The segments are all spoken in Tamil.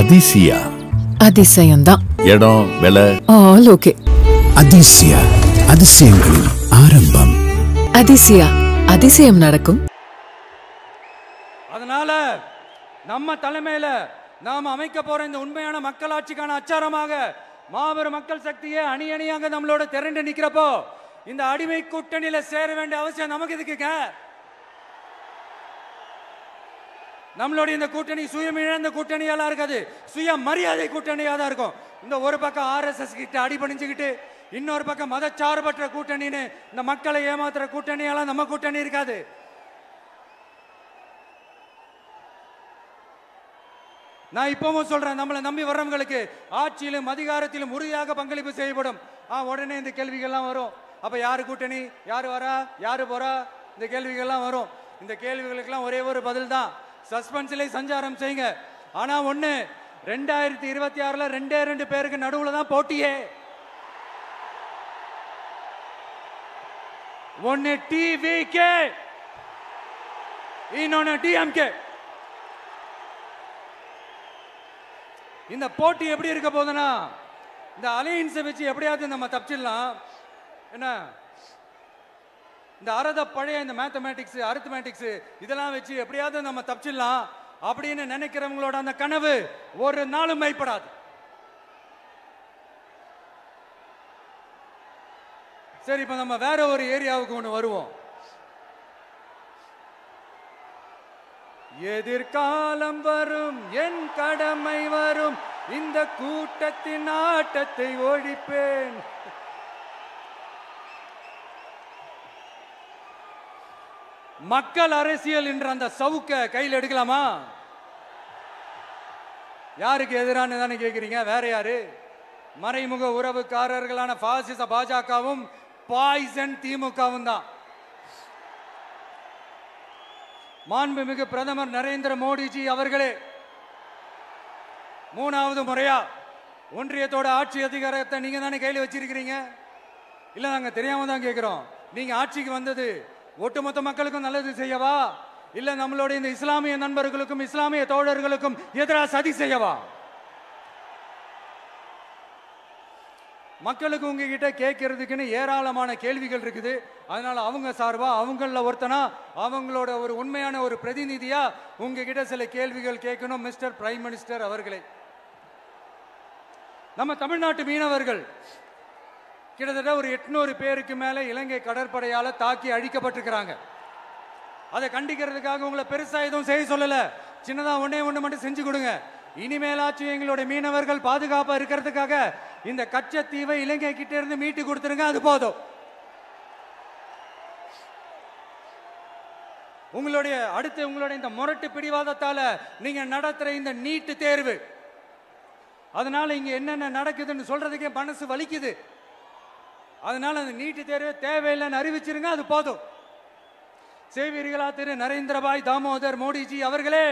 அதிசயா அதிசயம்தான். இடம் விலை ஆல் ஓகே. அதிசயா அதிசயங்களின் ஆரம்பம். அதிசயா அதிசயம் நடக்கும். அதனால நம்ம தலைமையில நாம் அமைக்க போற இந்த உண்மையான மக்களாட்சிக்கான அச்சாரமாக மாபெரும் மக்கள் சக்தியை அணி அணியாக நம்மளோட திரண்டு நிக்கிறப்போ இந்த அடிமை கூட்டணியில சேர வேண்டிய அவசியம் நமக்கு இருக்குங்க. நம்மளுடைய இந்த கூட்டணி சுயமிழந்த கூட்டணியெல்லாம் இருக்காது, சுய மரியாதை கூட்டணியா தான் இருக்கும். இந்த ஒரு பக்கம் RSS கிட்ட அடிபணிஞ்சுக்கிட்டு இன்னொரு பக்கம் மதச்சார்பற்ற கூட்டணின்னு இந்த மக்களை ஏமாத்துற கூட்டணியெல்லாம் நம்ம கூட்டணி இருக்காது. நான் இப்பவும் சொல்றேன், நம்மளை நம்பி வர்றவங்களுக்கு ஆட்சியிலும் அதிகாரத்திலும் உறுதியாக பங்களிப்பு செய்யப்படும். உடனே இந்த கேள்விகள்லாம் வரும். அப்ப யாரு கூட்டணி, யாரு வரா, யாரு போறா, இந்த கேள்விகள்லாம் வரும். இந்த கேள்விகளுக்கெல்லாம் ஒரே ஒரு பதில் தான், சஸ்பென்ஸ்ல சஞ்சாரம் செய்யுங்க. ஆனா ஒண்ணு, 2026ல 2 பேருக்கு நடுவுல தான் போட்டியே. ஒன்னு TVK, இன்னொன்னு DMK. இந்த போட்டி எப்படி இருக்க போதுன்னா, இந்த அலையன்ஸை வச்சு எப்படியாவது நம்ம தப்பிச்சிடலாம். என்ன இந்த பழைய இந்த மேத்தமேட்டிக்ஸ் அரித்மேட்டிக்ஸ் இதெல்லாம் வச்சு எப்படியாவது நம்ம தப்பிச்சிடலாம் அப்படின்னு நினைக்கிறவங்களோட அந்த கனவு ஒரு நாளும் மெய்ப்படாது. சரி, இப்ப நம்ம வேற ஒரு ஏரியாவுக்கு ஒன்று வருவோம். எதிர்காலம் வரும், என் கடமை வரும், இந்த கூட்டத்தின் ஆட்டத்தை ஒழிப்பேன். மக்கள் அரசியல் என்ற அந்த சவுக்க கையில் எடுக்கலாமா? யாருக்கு எதிரான தானே கேட்கிறீங்க? வேற யாரு? மறைமுக உறவுக்காரர்களான பாசிச பாஜகவும் பாய்சன் திமுகவும் தான். மாண்புமிகு பிரதமர் நரேந்திர மோடிஜி அவர்களே 3வது முறையா ஒன்றியத்தோட ஆட்சி அதிகாரத்தை நீங்க தானே கையில் வச்சிருக்கிறீங்க. இல்ல, நாங்க தெரியாம தான் கேட்கிறோம். நீங்க ஆட்சிக்கு வந்தது ஒட்டுமொத்த மக்களுக்கும் நல்லது செய்யவா, இல்ல நம்மளுடைய இந்த இஸ்லாமிய நண்பர்களுக்கும் இஸ்லாமிய தோழர்களுக்கும் எதிராக சதி செய்யவா? மக்களுக்கு உங்ககிட்ட கேட்கறதுக்குன்னு ஏராளமான கேள்விகள் இருக்குது. அதனால அவங்க சார்பா, அவங்கள ஒருத்தனா, அவங்களோட ஒரு உண்மையான ஒரு பிரதிநிதியா உங்ககிட்ட சில கேள்விகள் கேட்கணும். மிஸ்டர் பிரைம் மினிஸ்டர் அவர்களே, நம்ம தமிழ்நாட்டு மீனவர்கள் கிட்டத்தட்ட ஒரு 800 பேருக்கு மேல இலங்கை கடற்படையால தாக்கி அழிக்கப்பட்டிருக்கிறாங்க. அதை கண்டிக்கிறதுக்காக உங்களை பெருசா எதுவும் செய்ய சொல்லல, சின்னதா ஒண்ணு மட்டும் செஞ்சு கொடுங்க. இனிமேலாச்சும் எங்களுடைய மீனவர்கள் பாதுகாப்பா இருக்கிறதுக்காக இந்த கச்சத்தீவை இலங்கை கிட்ட இருந்து மீட்டு கொடுத்துருங்க, அது போதும். உங்களுடைய இந்த முரட்டு பிடிவாதத்தால நீங்க நடத்துற இந்த நீட்டு தேர்வு, அதனால இங்க என்னென்ன நடக்குதுன்னு சொல்றதுக்கே மனசு வலிக்குது. அதனால அந்த நீட்டு தேர்வு தேவையில்லைன்னு அறிவிச்சிருங்க, அது போதும். செய்வீர்களா திரு நரேந்திரபாய் தாமோதர் மோடிஜி அவர்களே?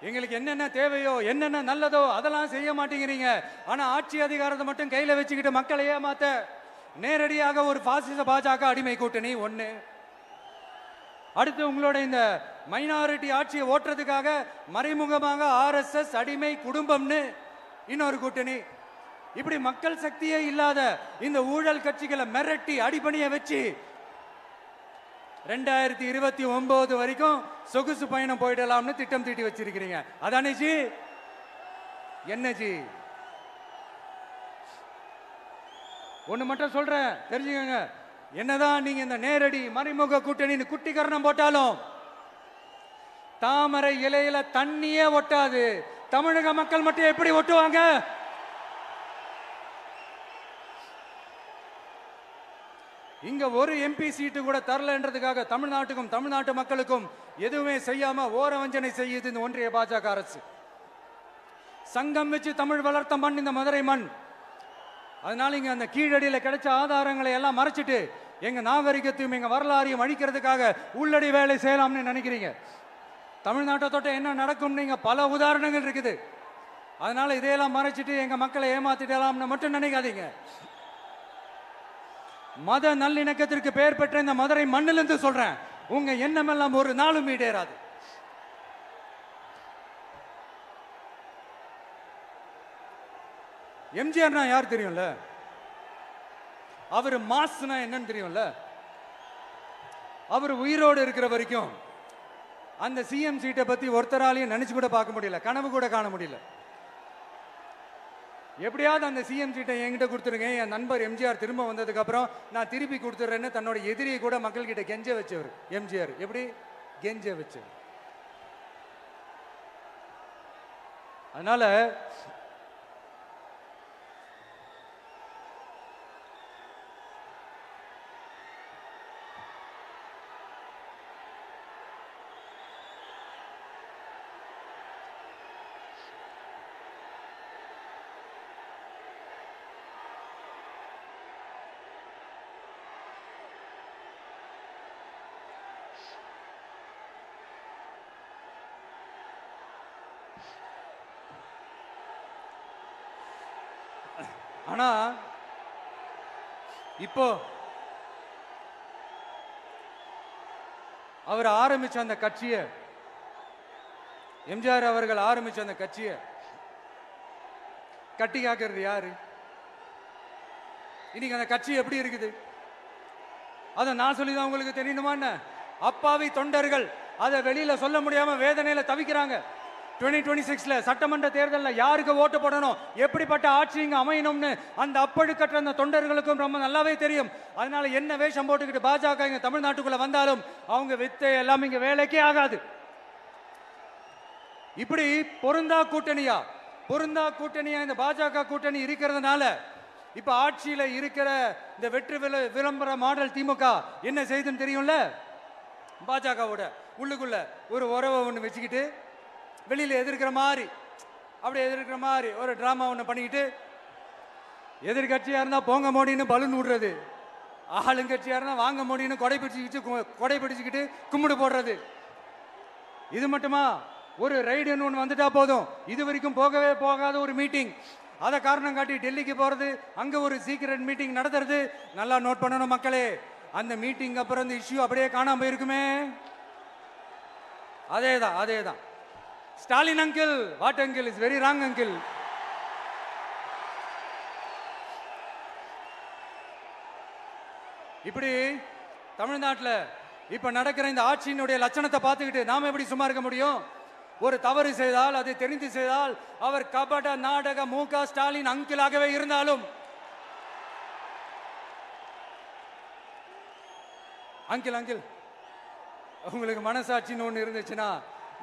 எங்களுக்கு என்னென்ன தேவையோ, என்னென்ன நல்லதோ அதெல்லாம் செய்ய மாட்டேங்கிறீங்க. ஆனா ஆட்சி அதிகாரத்தை மட்டும் கையில வச்சுக்கிட்டு மக்களை ஏமாத்த நேரடியாக ஒரு பாசிச பாஜக அடிமை கூட்டணி ஒண்ணு. அடுத்து உங்களோட இந்த மைனாரிட்டி ஆட்சியை ஓட்டுறதுக்காக மறைமுகமாக RSS அடிமை குடும்பம்னு இன்னொரு கூட்டணி. இப்படி மக்கள் சக்தியே இல்லாத இந்த ஊழல் கட்சிகளை மிரட்டி அடிபணிய வச்சு 2029 வரைக்கும் சொகுசு பயணம் போயிடலாம்னு திட்டம் தீட்டி வச்சிருக்கிறீங்க. அதானே ஜி? என்ன ஜி? ஒண்ணு மட்டும் சொல்றேன், தெரிஞ்சுக்கங்க. என்னதான் நீங்க இந்த நேரடி மறைமுக கூட்டணி குட்டிகரணம் போட்டாலும் தாமரை இலையில தண்ணியே ஒட்டாது. தமிழக மக்கள் மட்டும் எப்படி ஒட்டுவாங்க? இங்க ஒரு MP சீட்டு கூட தரலன்றதுக்காக தமிழ்நாட்டுக்கும் தமிழ்நாட்டு மக்களுக்கும் எதுவுமே செய்யாம ஓரவஞ்சனை செய்யுது இந்த ஒன்றிய பாஜக அரசு. சங்கம் வச்சு தமிழ் வளர்த்த மண் இந்த மதுரை மண். அதனால இங்க அந்த கீழடியில கிடைச்ச ஆதாரங்களை எல்லாம் மறைச்சிட்டு எங்க நாகரிகத்தையும் எங்க வரலாறையும் அழிக்கிறதுக்காக உள்ளடி வேலை செய்யலாம்னு நினைக்கிறீங்க. தமிழ்நாட்டை தொட்ட என்ன நடக்கும் நீங்க பல உதாரணங்கள் இருக்குது. அதனால இதையெல்லாம் மறைச்சிட்டு எங்க மக்களை ஏமாத்திடலாம்னு மட்டும் நினைக்காதீங்க. மத நல்லிணக்கத்திற்கு பெயர் பெற்ற இந்த மதுரை மண்ணிலிருந்து சொல்றேன், உங்க எண்ணமெல்லாம் ஒரு நாளும் ஈடேறாது. எம்ஜிஆர்னா யார் தெரியும்ல? அவர் மாஸ்னா என்னன்னு தெரியும்ல? அவர் உயிரோடு இருக்கிற வரைக்கும் அந்த சிஎம் சீட்டை பத்தி ஒருத்தராலையும் நினைச்சு கூட பார்க்க முடியல, கனவு கூட காண முடியல. எப்படியாவது அந்த சிஎம் சீட்டை என்கிட்ட கொடுத்துருங்க, என் நண்பர் எம்ஜிஆர் திரும்ப வந்ததுக்கு அப்புறம் நான் திருப்பி கொடுத்துட்றேன்னு தன்னோட எதிரியை கூட மக்கள் கிட்ட கெஞ்ச வச்சவர் எம்ஜிஆர். எப்படி கெஞ்ச வச்சவர்? அதனால ஆனா இப்போ அவர் ஆரம்பிச்ச அந்த கட்சியை, எம்ஜிஆர் அவர்கள் ஆரம்பிச்ச அந்த கட்சியை கட்டி காக்கிறது யாரு? இன்னைக்கு அந்த கட்சி எப்படி இருக்குது? அதை நான் சொல்லிதான் உங்களுக்கு தெரியணுமா என்ன? அப்பாவி தொண்டர்கள் அதை வெளியில சொல்ல முடியாம வேதனையில தவிக்கிறாங்க. 2026 சட்டமன்ற தேர்தலில் யாருக்கு ஓட்டு போடணும், எப்படிப்பட்ட ஆட்சி இங்க அமையணும்னு அந்த அப்பழுக்கற்ற அந்த தொண்டர்களுக்கும் ரொம்ப நல்லாவே தெரியும். அதனால என்ன வேஷம் போட்டுக்கிட்டு பாஜக இங்க தமிழ்நாட்டுக்குள்ள வந்தாலும் அவங்க வித்தை எல்லாம் இங்க வேலைக்கே ஆகாது. இப்படி பொருந்தா கூட்டணியா இந்த பாஜக கூட்டணி இருக்கிறதுனால இப்ப ஆட்சியில இருக்கிற இந்த வெற்றி விளம்பர மாடல் திமுக என்ன செய்யுதுன்னு தெரியும்ல? பாஜகவோட உள்ளுக்குள்ள ஒரு உறவை ஒன்று வச்சுக்கிட்டு வெளியில எதிர்க்கிற மாதிரி ஒரு டிராமா ஒன்று பண்ணிக்கிட்டு, எதிர்கட்சியா இருந்தா போங்க மோடின்னு பலூன் விடுறது, ஆளுங்கட்சியா இருந்தா வாங்க மோடின்னு கொடை பிடிச்சுக்கிட்டு கும்பிடு போடுறது. இது மட்டுமா? ஒரு ரைடுன்னு ஒன்று வந்துட்டா போதும், இது வரைக்கும் போகவே போகாத ஒரு மீட்டிங், அதை காரணம் காட்டி டெல்லிக்கு போறது, அங்க ஒரு சீக்ரெட் மீட்டிங் நடத்துறது. நல்லா நோட் பண்ணணும் மக்களே, அந்த மீட்டிங் அப்புறம் இந்த இஷ்யூ அப்படியே காணாம போயிருக்குமே. அதேதான் Stalin uncle, what uncle is very wrong uncle. இப்படி தமிழ்நாட்டில் இப்ப நடக்கிற இந்த ஆட்சியினுடைய லட்சணத்தை பார்த்துக்கிட்டு நாம எப்படி சும்மா இருக்க முடியும்? ஒரு தவறு செய்தால், அது தெரிந்து செய்தால், அவர் கபட நாடக மு.க. ஸ்டாலின் அங்கிளாகவே இருந்தாலும், அங்கிள் உங்களுக்கு மனசாட்சின்னு ஒன்று இருந்துச்சுன்னா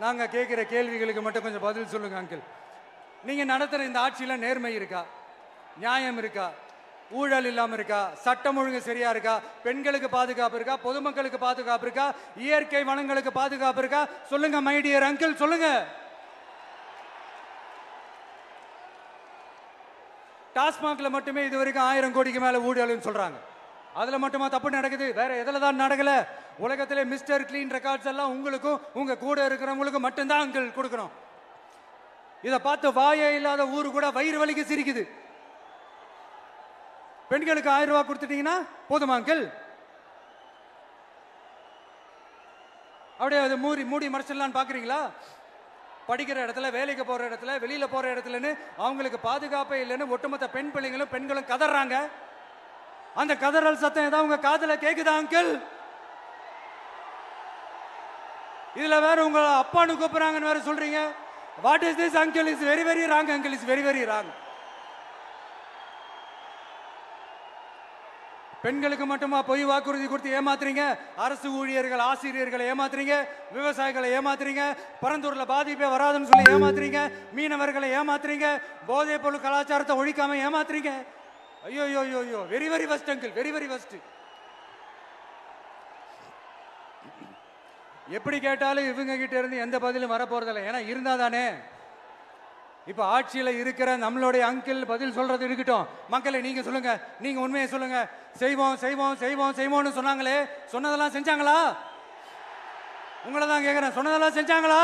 நாங்க கேட்கிற கேள்விகளுக்கு மட்டும் கொஞ்சம் பதில் சொல்லுங்க அங்கிள். நீங்க நடத்துற இந்த ஆட்சியில நேர்மை இருக்கா? நியாயம் இருக்கா? ஊழல் இல்லாம இருக்கா? சட்டம் ஒழுங்கு சரியா இருக்கா? பெண்களுக்கு பாதுகாப்பு இருக்கா? பொதுமக்களுக்கு பாதுகாப்பு இருக்கா? இயற்கை வளங்களுக்கு பாதுகாப்பு இருக்கா? சொல்லுங்க மை டியர் அங்கிள், சொல்லுங்க. டாஸ்மாக்ல மட்டுமே இது வரைக்கும் 1000 கோடிக்கு மேல ஊழல்னு சொல்றாங்க. அதுல மட்டுமா தப்பு நடக்குது? வேற எதுல தான் நடக்கல? உலகத்திலே மிஸ்டர் கிளீன் ரெக்கார்ட்ஸ் எல்லாம் உங்களுக்கும் உங்க கூட இருக்கிறவங்களுக்கும் மட்டும்தான் அங்கிள் கொடுக்கணும். இதை பார்த்து வாயே இல்லாத ஊரு கூட வயிறு வலிக்கு சிரிக்குது. பெண்களுக்கு 1000 ரூபாய் கொடுத்துட்டீங்கன்னா போதுமா அங்கிள்? அப்படியே அதை மூடி மறைச்சிடலான்னு பாக்குறீங்களா? படிக்கிற இடத்துல, வேலைக்கு போற இடத்துல, வெளியில போற இடத்துலன்னு அவங்களுக்கு பாதுகாப்பே இல்லைன்னு ஒட்டுமொத்த பெண்களும் கதறாங்க. அந்த கதறல் சத்தம் ஏதாவது உங்க காதுல கேக்குதா அங்கிள்? இதுல வேற உங்க அப்பான்னு கூப்பிடுறாங்கன்னு வேற சொல்றீங்க. What is this uncle? Is very very wrong uncle, is very very wrong. பெண்களுக்கு மட்டுமா பொய் வாக்குறுதி கொடுத்து ஏமாத்துறீங்க? அரசு ஊழியர்கள், ஆசிரியர்களை ஏமாத்துறீங்க, விவசாயிகளை ஏமாத்துறீங்க, பரந்தூர்ல பாதிப்பே வராதுன்னு சொல்லி ஏமாத்துறீங்க, மீனவர்களை ஏமாத்துறீங்க, போதைப் பொருள் கலாச்சாரத்தை ஒழிக்காம ஏமாத்துறீங்க. ஐயோ ஐயோ ஐயோ, very very first uncle, very very first. எப்படி கேட்டாலும் இவங்க கிட்ட இருந்து எந்த பதிலும் வரப்போறதில்லை. ஏன்னா இருந்தா தானே. இப்ப ஆட்சியில இருக்கிற நம்மளுடைய அங்கிள் பதில் சொல்றது இருக்கட்டும். மக்களை நீங்க சொல்லுங்க, நீங்க உண்மையை சொல்லுங்க. செய்வோம் செய்வோம் செய்வோம் செய்வோம்னு சொன்னாங்களே, சொன்னதெல்லாம் செஞ்சாங்களா? உங்களை தான் கேக்குறேன், சொன்னதெல்லாம் செஞ்சாங்களா?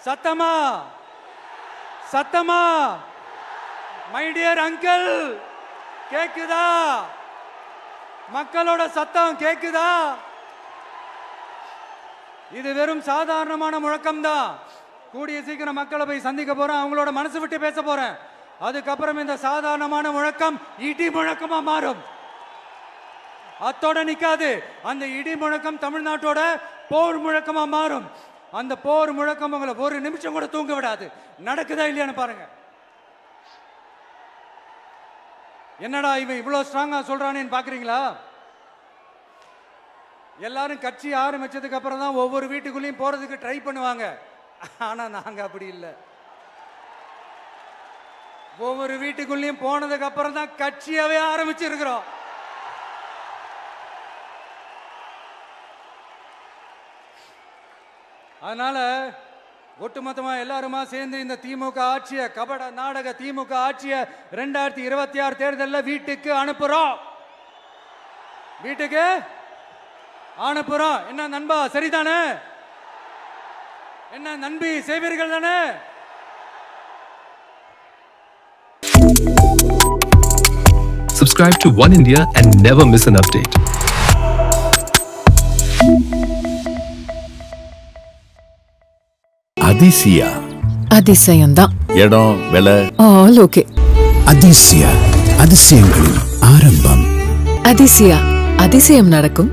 சத்தமா சத்தமா மை டியர் அங்கிள், கேக்குதா? மக்களோட சத்தம் கேக்குதா? இது வெறும் சாதாரணமான முழக்கம் தான். கூடிய சீக்கிரம் மக்களை போய் சந்திக்க போறேன், அவங்களோட மனசு விட்டு பேச போறேன். அதுக்கப்புறம் இந்த சாதாரணமான முழக்கம் இடி முழக்கமா மாறும். அத்தோட நிக்காது. அந்த இடி முழக்கம் தமிழ்நாட்டோட போர் முழக்கமா மாறும். அந்த போர் முழக்கம் உங்களை ஒரு நிமிஷம் கூட தூங்க விடாது. நடக்குதா இல்லையான்னு பாருங்க. என்னடா இவன் இவ்வளவு ஸ்ட்ராங்கா சொல்றானேன்னு பாக்குறீங்களா? எல்லாரும் கட்சி ஆரம்பிச்சதுக்கு அப்புறம் தான் ஒவ்வொரு வீட்டுக்குள்ளேயும் போறதுக்கு ட்ரை பண்ணுவாங்க. ஆனா நாங்க அப்படி இல்லை. ஒவ்வொரு வீட்டுக்குள்ளேயும் போனதுக்கு அப்புறம் தான் கட்சியாவே ஆரம்பிச்சிருக்கிறோம். அதனால ஒட்டுமொத்தமா எல்லாருமா சேர்ந்து இந்த திமுக ஆட்சிய, கபட நாடக திமுக ஆட்சிய 2026 தேர்தலில் வீட்டுக்கு அனுப்புறோம். வீட்டுக்கு அனுப்புறோம். என்ன நண்பா, சரிதானே? என்ன நண்பி, செய்வீர்கள் தானே? Subscribe to One India and never miss an update. Athisaya அதிசயம்தான். இடம் விலை ஆல் ஓகே. அதிசயா அதிசயங்களின் ஆரம்பம். அதிசயா அதிசயம் நடக்கும்.